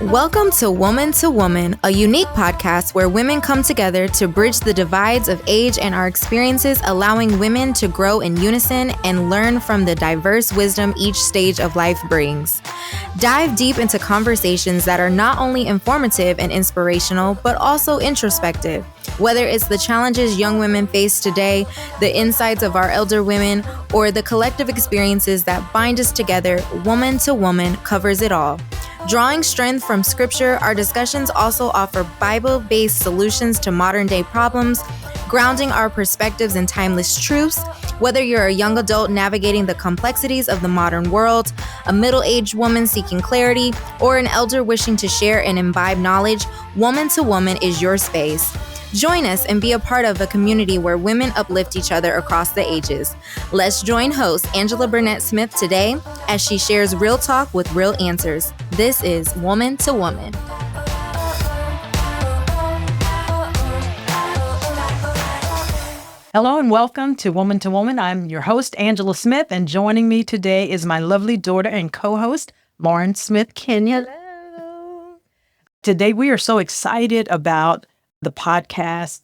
Welcome to Woman, a unique podcast where women come together to bridge the divides of age and our experiences, allowing women to grow in unison and learn from the diverse wisdom each stage of life brings. Dive deep into conversations that are not only informative and inspirational, but also introspective. Whether it's the challenges young women face today, the insights of our elder women, or the collective experiences that bind us together, Woman to Woman covers it all. Drawing strength from scripture, our discussions also offer Bible-based solutions to modern-day problems, grounding our perspectives in timeless truths. Whether you're a young adult navigating the complexities of the modern world, a middle-aged woman seeking clarity, or an elder wishing to share and imbibe knowledge, Woman to Woman is your space. Join us and be a part of a community where women uplift each other across the ages. Let's join host Angela Burnette Smith today as she shares real talk with real answers. This is Woman to Woman. Hello and welcome to Woman. I'm your host, Angela Smith, and joining me today is my lovely daughter and co-host, Lauren Smith Kenion. Hello. Today we are so excited about the podcast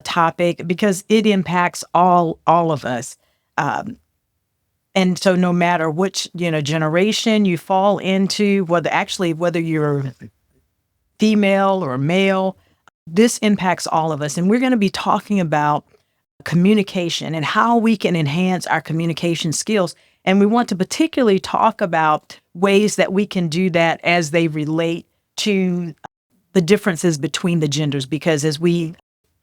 topic because it impacts all of us. And so no matter which, generation you fall into, whether you're female or male, this impacts all of us. And we're going to be talking about communication and how we can enhance our communication skills. And we want to particularly talk about ways that we can do that as they relate to the differences between the genders, because as we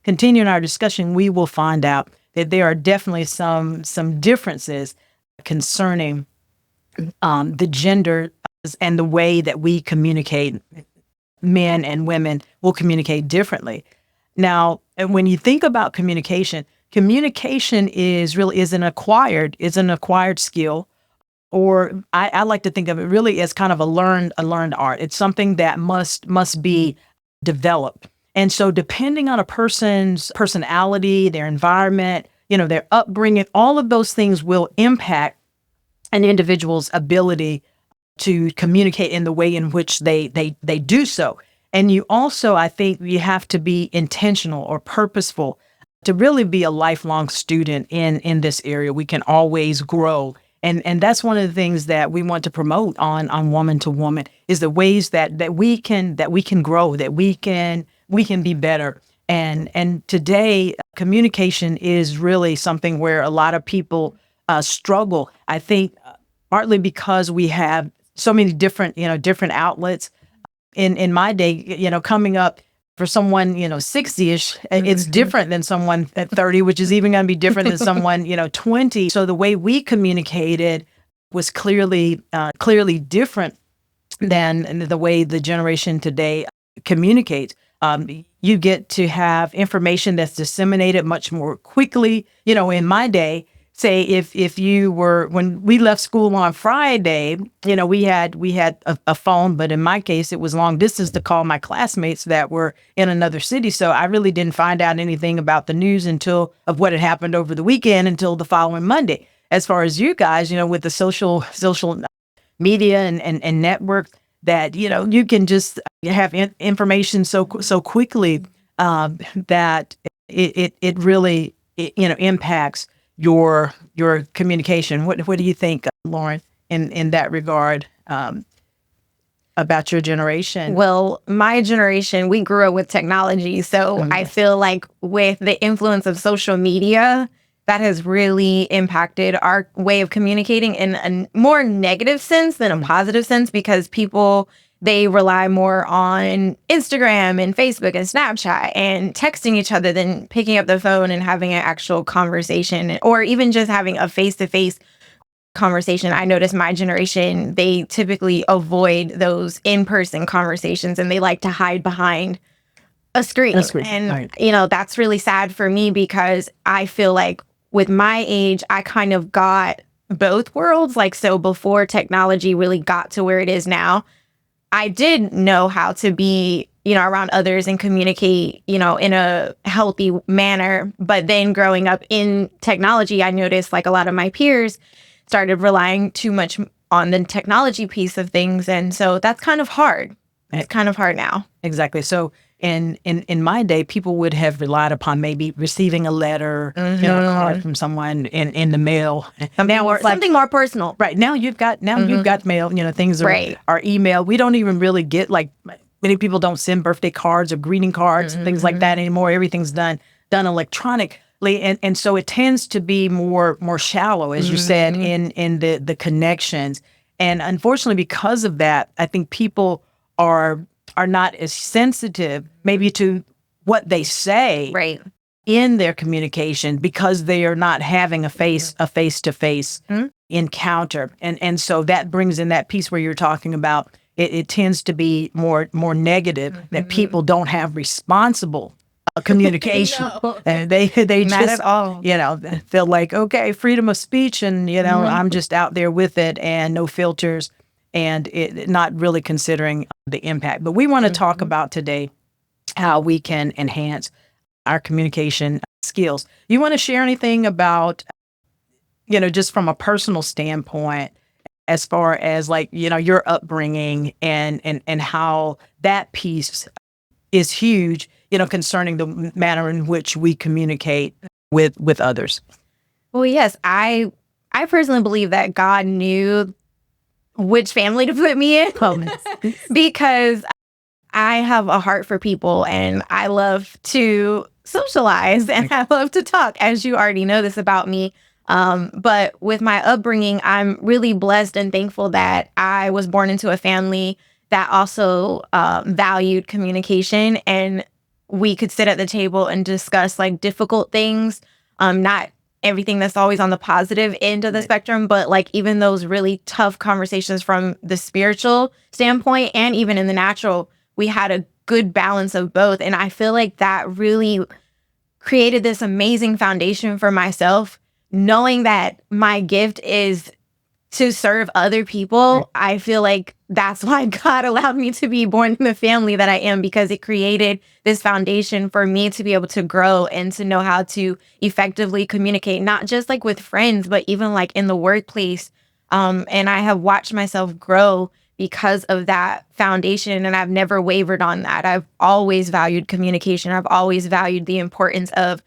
continue in our discussion, we will find out that there are definitely some differences concerning the gender and the way that we communicate. Men and women will communicate differently. Now, when you think about communication is an acquired skill. Or I like to think of it really as kind of a learned art. It's something that must be developed. And so depending on a person's personality, their environment, their upbringing, all of those things will impact an individual's ability to communicate in the way in which they do so. And you also, I think you have to be intentional or purposeful to really be a lifelong student in this area. We can always grow. And that's one of the things that we want to promote on Woman to Woman is the ways that we can grow, that we can be better. And today, communication is really something where a lot of people struggle. I think partly because we have so many different outlets. In my day, coming up, for someone, 60-ish, it's different than someone at 30, which is even going to be different than someone, 20. So the way we communicated was clearly different than the way the generation today communicates. You get to have information that's disseminated much more quickly. In my day, say if you were, when we left school on Friday, we had a phone, but in my case, it was long distance to call my classmates that were in another city. So I really didn't find out anything about the news of what had happened over the weekend until the following Monday. As far as you guys, with the social media and networks that, you can just have information so quickly that it really impacts your communication. What do you think, Lauren, in that regard about your generation? Well, my generation, we grew up with technology. So I feel like with the influence of social media, that has really impacted our way of communicating in a more negative sense than a positive sense, because people, they rely more on Instagram and Facebook and Snapchat and texting each other than picking up the phone and having an actual conversation, or even just having a face-to-face conversation. I noticed my generation, they typically avoid those in-person conversations and they like to hide behind a screen. And, right. That's really sad for me, because I feel like with my age, I kind of got both worlds. Like, so before technology really got to where it is now, I did know how to be, around others and communicate, in a healthy manner. But then growing up in technology, I noticed like a lot of my peers started relying too much on the technology piece of things. And so that's kind of hard. It's kind of hard now. Exactly. So in my day, people would have relied upon maybe receiving a letter, a card from someone in the mail. Something more personal. Right. Now you've got mail, things are email. We don't even really get, like, many people don't send birthday cards or greeting cards, things like that anymore. Everything's done electronically. And so it tends to be more shallow, as you said, in the connections. And unfortunately, because of that, I think people are not as sensitive maybe to what they say in their communication, because they are not having a face-to-face encounter. And so that brings in that piece where you're talking about it tends to be more negative, that people don't have responsible communication. And they Not just at all. feel like, okay, freedom of speech, and I'm just out there with it and no filters, and it not really considering the impact. But we want to talk about today how we can enhance our communication skills. You want to share anything about, just from a personal standpoint, as far as, like, your upbringing and how that piece is huge, concerning the manner in which we communicate with others? Well, yes, I personally believe that God knew which family to put me in because I have a heart for people and I love to socialize and I love to talk, as you already know this about me. But with my upbringing, I'm really blessed and thankful that I was born into a family that also valued communication, and we could sit at the table and discuss, like, difficult things, not everything that's always on the positive end of the spectrum, but, like, even those really tough conversations from the spiritual standpoint and even in the natural, we had a good balance of both. And I feel like that really created this amazing foundation for myself, knowing that my gift is to serve other people. I feel like that's why God allowed me to be born in the family that I am, because it created this foundation for me to be able to grow and to know how to effectively communicate, not just like with friends, but even like in the workplace. And I have watched myself grow because of that foundation, and I've never wavered on that. I've always valued communication. I've always valued the importance of,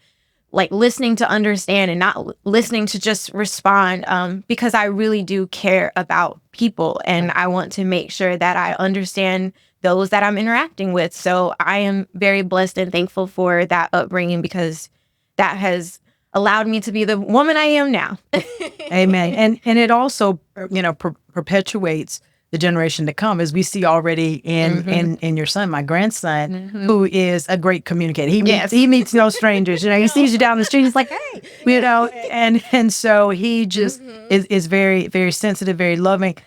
like, listening to understand and not listening to just respond, because I really do care about people and I want to make sure that I understand those that I'm interacting with. So I am very blessed and thankful for that upbringing, because that has allowed me to be the woman I am now. Amen. And it also, perpetuates the generation to come, as we see already in your son, my grandson, who is a great communicator. He meets no strangers. He sees you down the street, he's like, hey, and so he just is very, very sensitive, very loving,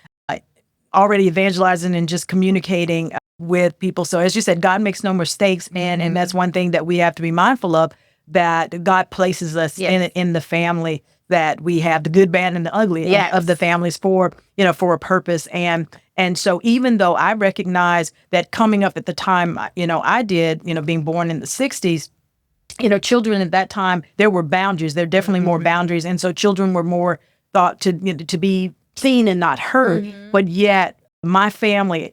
already evangelizing and just communicating with people. So as you said, God makes no mistakes, and that's one thing that we have to be mindful of, that God places us in the family, that we have the good, bad, and the ugly of the families for a purpose. And so even though I recognize that coming up at the time, I did, being born in the 60s, children at that time, there were boundaries. There are definitely more boundaries. And so children were more thought to be seen and not heard. But yet my family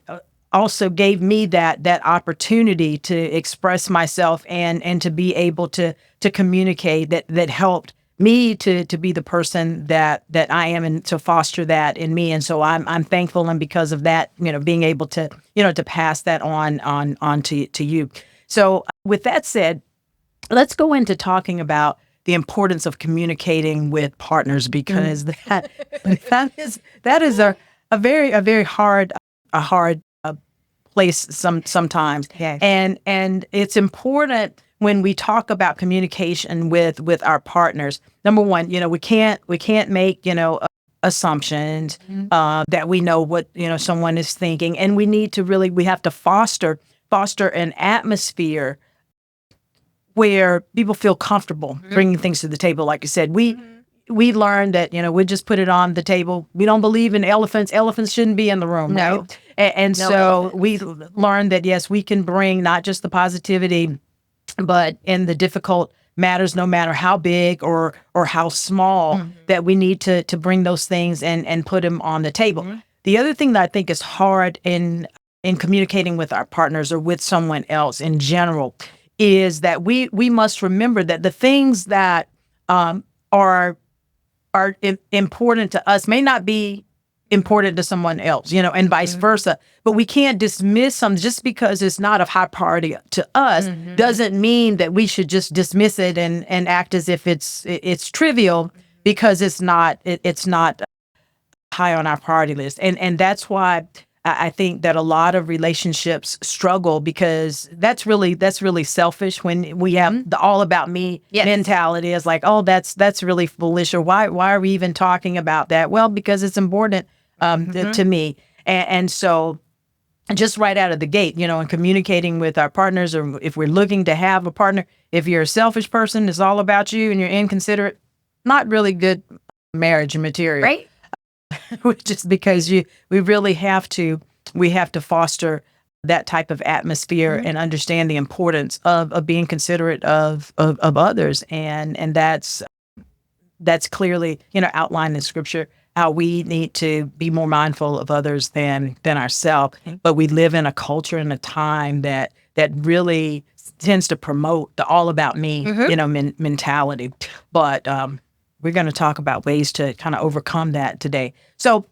also gave me that opportunity to express myself and to be able to communicate, that helped me to be the person that I am, and to foster that in me. And so I'm thankful, and because of that, being able to to pass that on to you. So with that said, let's go into talking about the importance of communicating with partners, because that is a very hard place sometimes. Yes. And it's important when we talk about communication with our partners. Number one, we can't make assumptions that we know what someone is thinking, and we have to foster an atmosphere where people feel comfortable bringing things to the table. Like you said, we learned that we just put it on the table. We don't believe in elephants. Elephants shouldn't be in the room. No. Right? And No so elephants. we learned that, yes, we can bring not just the positivity, but in the difficult matters, no matter how big or how small, that we need to bring those things and put them on the table. The other thing that I think is hard in in communicating with our partners or with someone else in general is that we must remember that the things that are important to us may not be important to someone else, and vice versa. But we can't dismiss something just because it's not of high priority to us. Doesn't mean that we should just dismiss it and act as if it's trivial because it's not high on our priority list. And that's why I think that a lot of relationships struggle, because that's really selfish when we have the all about me mentality. Is like, oh, that's really foolish, or why are we even talking about that? Well, because it's important to me. And so just right out of the gate, in communicating with our partners, or if we're looking to have a partner, if you're a selfish person, it's all about you and you're inconsiderate, not really good marriage material. Right. Just because we really have to foster that type of atmosphere and understand the importance of being considerate of others. And that's clearly, outlined in scripture, how we need to be more mindful of others than ourselves. But we live in a culture and a time that really tends to promote the all about me, mentality. But we're going to talk about ways to kind of overcome that today. So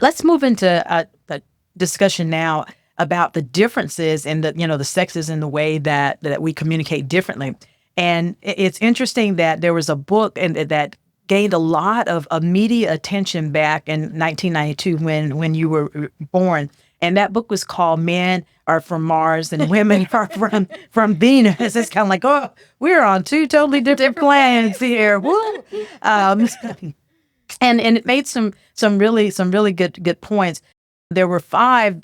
let's move into the discussion now about the differences in the sexes in the way that we communicate differently. And it's interesting that there was a book that gained a lot of media attention back in 1992 when you were born. And that book was called Men Are From Mars and Women Are from Venus. It's kind of like, oh, we're on two totally different planets here. Woo! And it made some really good points. There were 5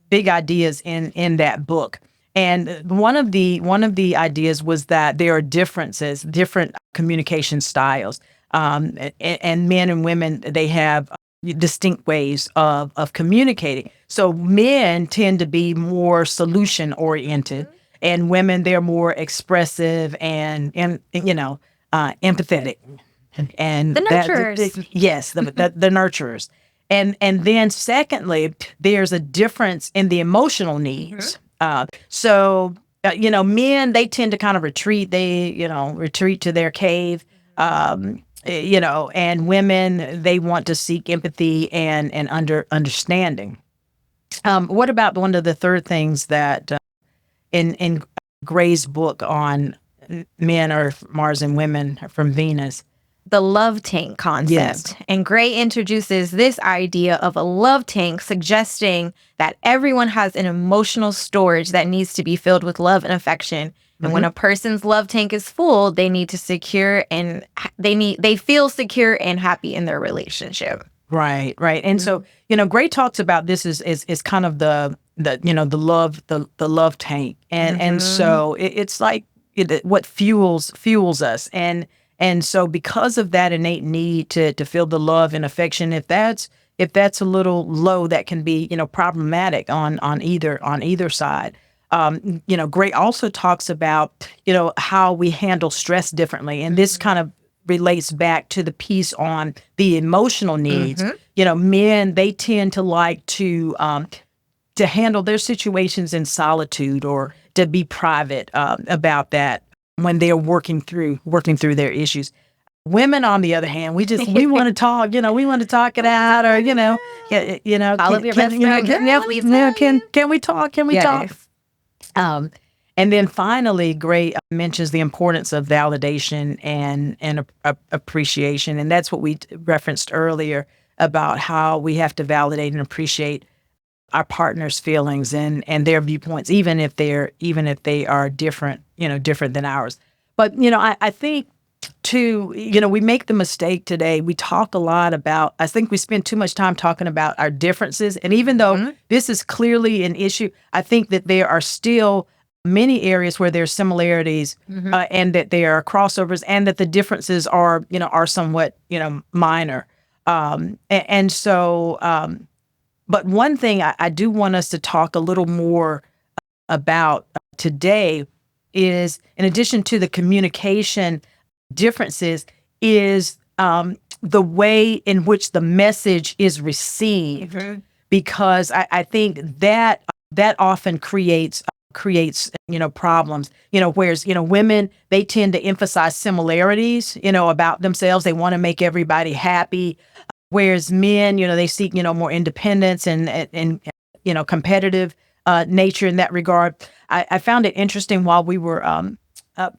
big ideas in that book. And one of the ideas was that there are different communication styles. And men and women, they have distinct ways of communicating. So men tend to be more solution oriented, and women, they're more expressive and empathetic. And The nurturers. Yes, the nurturers. And then secondly, there's a difference in the emotional needs. So men, they tend to kind of retreat. They, retreat to their cave. And women, they want to seek empathy and understanding. What about one of the third things that in Gray's book on Men Are Mars and Women Are from Venus? The love tank concept. Yes. And Gray introduces this idea of a love tank, suggesting that everyone has an emotional storage that needs to be filled with love and affection. And when a person's love tank is full, they need to they feel secure and happy in their relationship. Right. And so, Gray talks about this is kind of the love tank. And so it's like what fuels us. And so because of that innate need to feel the love and affection, if that's a little low, that can be, problematic on either side. Gray also talks about, how we handle stress differently. And this kind of relates back to the piece on the emotional needs. Men, they tend to like to handle their situations in solitude, or to be private about that when they're working through their issues. Women, on the other hand, we want to talk, we want to talk it out, or, All of your best friend. Can we talk? Can we talk? And then finally, Gray mentions the importance of validation and appreciation. And that's what we referenced earlier about how we have to validate and appreciate our partner's feelings and their viewpoints, even if they are different, different than ours. But, I think too, we make the mistake today. We talk a lot about, I think we spend too much time talking about our differences. And even though this is clearly an issue, I think that there are still many areas where there's similarities and that there are crossovers, and that the differences are somewhat, minor. And so, but one thing I do want us to talk a little more about today is, in addition to the communication differences, is the way in which the message is received. Because I think that that often creates problems, whereas, women, they tend to emphasize similarities, about themselves. They want to make everybody happy. Whereas men, they seek, more independence and competitive nature in that regard. I found it interesting while we were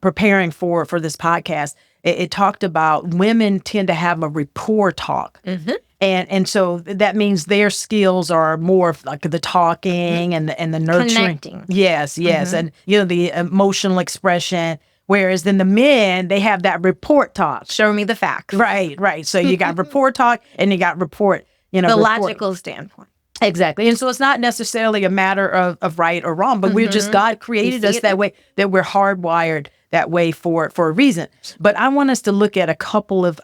preparing for this podcast. It talked about women tend to have a rapport talk. Mm-hmm. And so that means their skills are more of like the talking and the nurturing. Connecting. Yes. Mm-hmm. And, the emotional expression. Whereas then the men, they have that report talk. Show me the facts. Right. So you got report talk and you got report, the logical standpoint. Exactly. And so it's not necessarily a matter of right or wrong, but we're just, God created us that way, that we're hardwired that way for a reason. But I want us to look at a couple of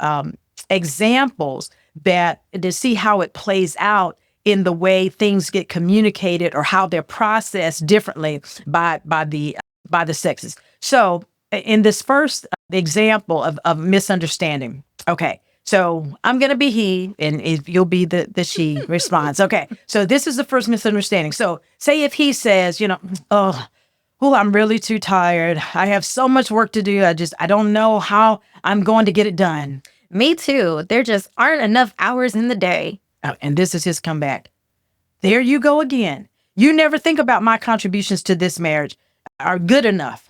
examples to see how it plays out in the way things get communicated or how they're processed differently by the sexes. So in this first example of misunderstanding, okay, so I'm going to be he, and you'll be the she response. Okay, so this is the first misunderstanding. So say if he says, oh, I'm really too tired. I have so much work to do. I don't know how I'm going to get it done. Me too. There just aren't enough hours in the day. Oh, and this is his comeback. There you go again. You never think about my contributions to this marriage are good enough.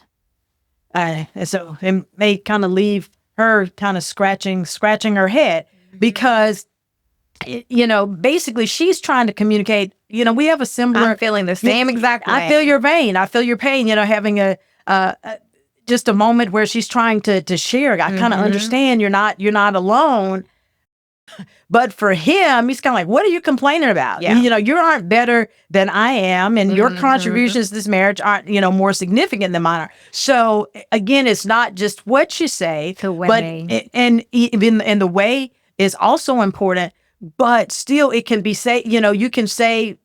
And so it may kind of leave her kind of scratching her head because, basically she's trying to communicate, we have a similar. I'm feeling the same exact way. I feel your pain. Having just a moment where she's trying to share. I kind of understand you're not alone. But for him, he's kind of like, what are you complaining about? Yeah. You aren't better than I am, and your contributions to this marriage aren't, more significant than mine are. So again, it's not just what you say, the way. but and the way is also important. But still, it can be you can say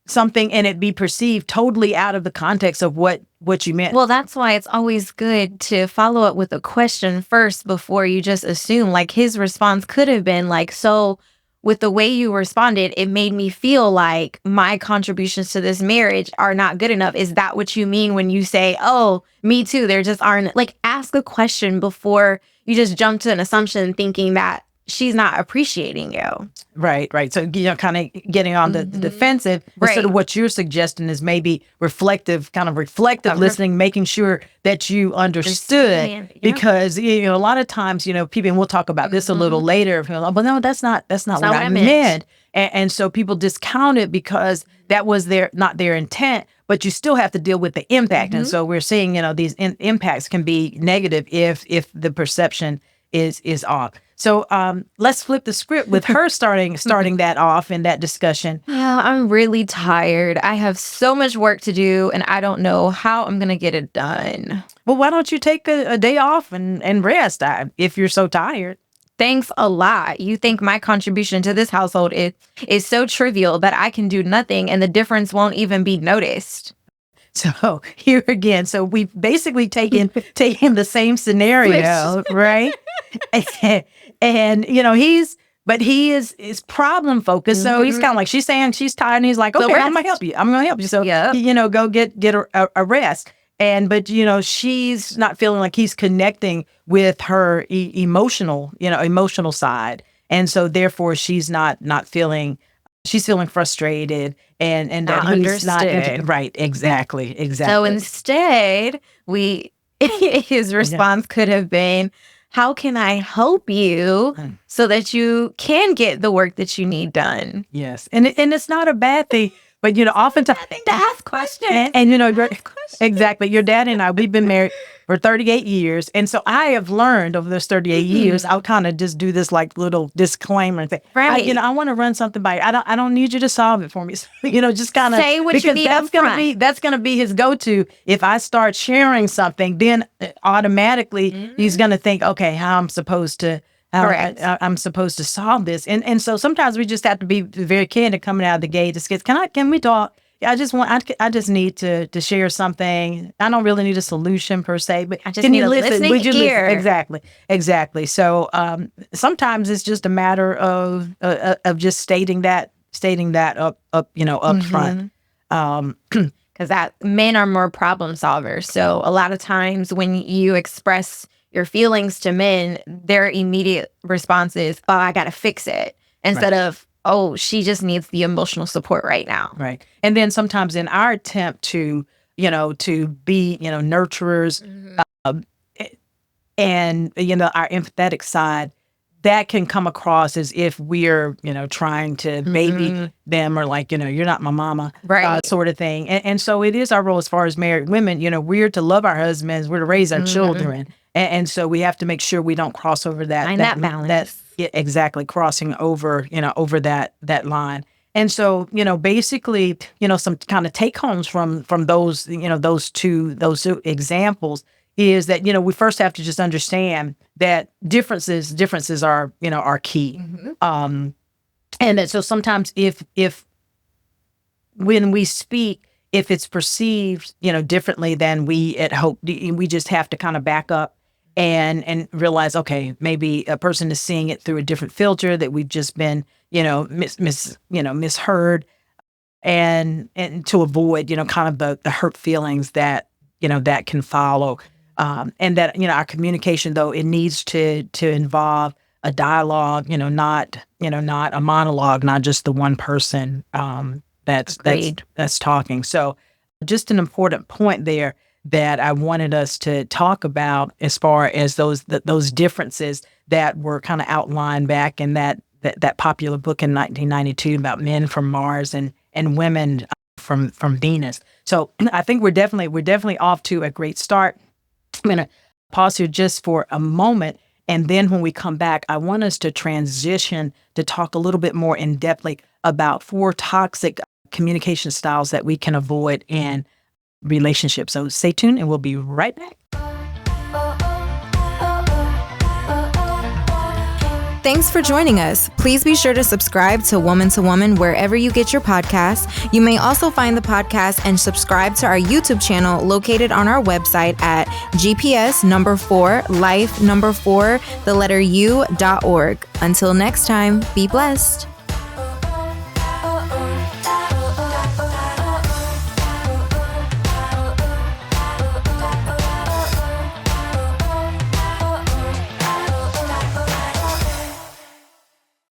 something and it be perceived totally out of the context of what you meant. Well, that's why it's always good to follow up with a question first before you just assume. Like his response could have been like, so with the way you responded, it made me feel like my contributions to this marriage are not good enough. Is that what you mean when you say, oh, me too? There just aren't, like, ask a question before you just jump to an assumption thinking that she's not appreciating you. Right. So, kind of getting on the defensive instead of what you're suggesting is maybe reflective listening, making sure that you understood. Because, a lot of times, people, and we'll talk about this a little later, but no, that's not what I meant. And so people discount it because that was not their intent, but you still have to deal with the impact. And so we're seeing, these impacts can be negative if the perception is off. So let's flip the script with her starting that off in that discussion. I'm really tired. I have so much work to do, and I don't know how I'm going to get it done. Well, why don't you take a day off and rest if you're so tired? Thanks a lot. You think my contribution to this household is so trivial that I can do nothing, and the difference won't even be noticed. So here again, so we've basically taken the same scenario, right? And he is problem focused. So he's kind of like, she's saying she's tired, and he's like, okay, I'm gonna help you. So go get a rest. But she's not feeling like he's connecting with her emotional side, and so therefore she's not feeling. She's feeling frustrated and that he's not right. Exactly. So instead, his response could have been, how can I help you so that you can get the work that you need done? Yes. And it's not a bad thing, but oftentimes to ask questions. And exactly. Your dad and I, we've been married for 38 years. And so I have learned over those 38 years, I'll kind of just do this like little disclaimer and say, right. I want to run something by you. I don't need you to solve it for me. So, just kind of say what you need. That's going to be his go-to. If I start sharing something, then automatically he's going to think, okay, how I'm supposed to I'm supposed to solve this. And so sometimes we just have to be very candid coming out of the gate. Can we talk? I just need to share something. I don't really need a solution per se, but I just need a listening ear. Exactly. So sometimes it's just a matter of just stating that up front. Because that men are more problem solvers. So a lot of times when you express your feelings to men, their immediate response is, "Oh, I got to fix it," instead of, "Oh, she just needs the emotional support right now." Right. And then sometimes in our attempt to, to be, nurturers, and, our empathetic side, that can come across as if we're, trying to baby them, or like, you're not my mama, Right. sort of thing. And so it is our role as far as married women, we're to love our husbands, we're to raise our children. And so we have to make sure we don't cross over Find that balance. Yeah, exactly, crossing over, over that line. And so, basically, some kind of take homes from those, those two examples is that, we first have to just understand that differences are, are key. And that so sometimes if when we speak, if it's perceived, differently than we had hoped, we just have to kind of back up and realize, okay, maybe a person is seeing it through a different filter that we've just been, misheard, and to avoid, kind of the hurt feelings that, that can follow. And that, our communication, though, it needs to involve a dialogue, not a monologue, not just the one person that's talking. So just an important point there that I wanted us to talk about as far as those differences that were kind of outlined back in that popular book in 1992 about men from Mars and women from Venus. So I think we're definitely off to a great start. I'm going to pause here just for a moment. And then when we come back, I want us to transition to talk a little bit more in-depthly about 4 toxic communication styles that we can avoid in relationships. So stay tuned and we'll be right back. Thanks for joining us. Please be sure to subscribe to Woman wherever you get your podcasts. You may also find the podcast and subscribe to our YouTube channel located on our website at GPS4life4u.org. Until next time, be blessed.